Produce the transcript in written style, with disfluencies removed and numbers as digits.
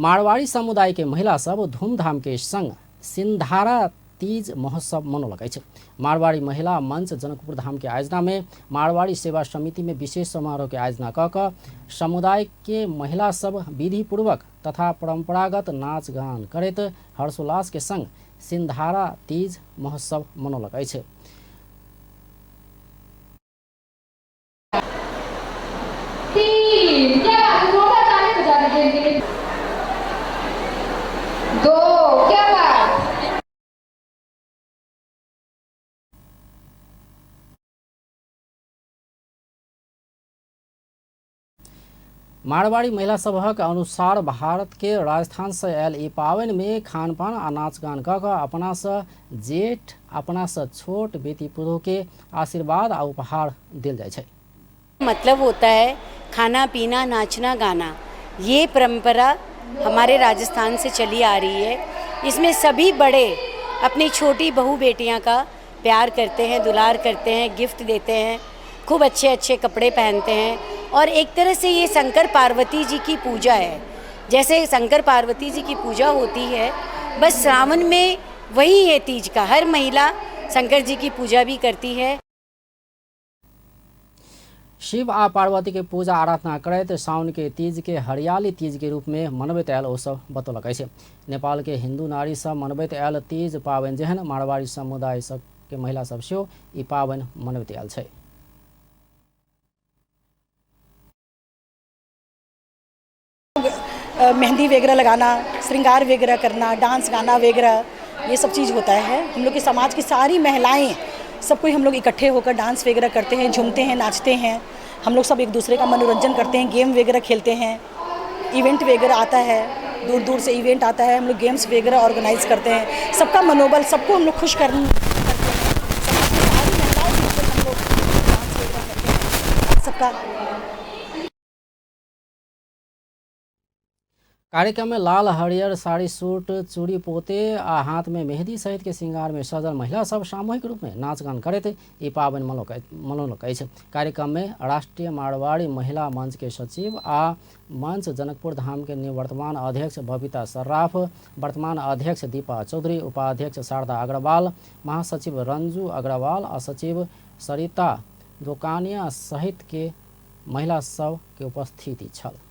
मारवाड़ी समुदाय के महिला सब धूमधाम के संग सिंधारा तीज महोत्सव मनौलकै छ। मारवाड़ी महिला मंच जनकपुर धाम के आयोजना में मारवाड़ी सेवा समिति में विशेष समारोह के आयोजना क समुदाय के महिला सब विधि पूर्वक तथा परंपरागत नाच गान करैत हर्षोल्लास के संग सिंधारा तीज महोत्सव मनौलकै छ। मारवाड़ी महिला सबहक अनुसार भारत के राजस्थान से आयल ई पावन में खान पान आ नाच गान क अपना से जेठ अपना से छोट बेटी पुतोह के आशीर्वाद आ उपहार दिल जाय छै। मतलब होता है खाना पीना नाचना गाना, ये परंपरा हमारे राजस्थान से चली आ रही है। इसमें सभी बड़े अपनी छोटी बहू बेटियां का प्यार करते हैं, दुलार करते हैं, गिफ्ट देते हैं, खूब अच्छे अच्छे कपड़े पहनते हैं और एक तरह से ये शंकर पार्वती जी की पूजा है। जैसे शंकर पार्वती जी की पूजा होती है, बस श्रावण में वही है तीज का। हर महिला शंकर जी की पूजा भी करती है। शिव आ पार्वती के पूजा आराधना करैत सावन के तीज के हरियाली तीज के रूप में मनबैत आयल उत्सव बतौलकै छै। नेपाल के हिंदू नारी सब मनबैत आयल तीज पाबनि जेहन मारवाड़ी समुदाय सब के महिला सब सेहो ई पाबनि मनबैत आयल छै। मेहंदी वगैरह लगाना, श्रृंगार वगैरह करना, डांस गाना वगैरह, ये सब चीज़ होता है। हम लोग की समाज की सारी महिलाएं सब कोई हम लोग इकट्ठे होकर डांस वगैरह करते हैं, झूमते हैं, नाचते हैं। हम लोग सब एक दूसरे का मनोरंजन करते हैं, गेम वगैरह खेलते हैं। इवेंट वगैरह आता है, दूर दूर से इवेंट आता है, हम लोग गेम्स वगैरह ऑर्गेनाइज करते हैं। सबका मनोबल, सबको हम लोग खुश करते हैं। सबका कार्यक्रम में लाल हरियर साड़ी सूट चूड़ी पोते आ हाथ में मेहंदी सहित के श्रृंगार में सजल महिला सब सामूहिक रूप में नाच गान करैत ई पाबनि मनौलकै छै। कार्यक्रम में राष्ट्रीय मारवाड़ी महिला मंच के सचिव आ मंच जनकपुर धाम के निवर्तमान अध्यक्ष बबीता सर्राफ, वर्तमान अध्यक्ष दीपा चौधरी, उपाध्यक्ष शारदा अग्रवाल, महासचिव रंजू अग्रवाल आ सचिव सरिता दोकानिया सहित के महिला सब के उपस्थिति छल।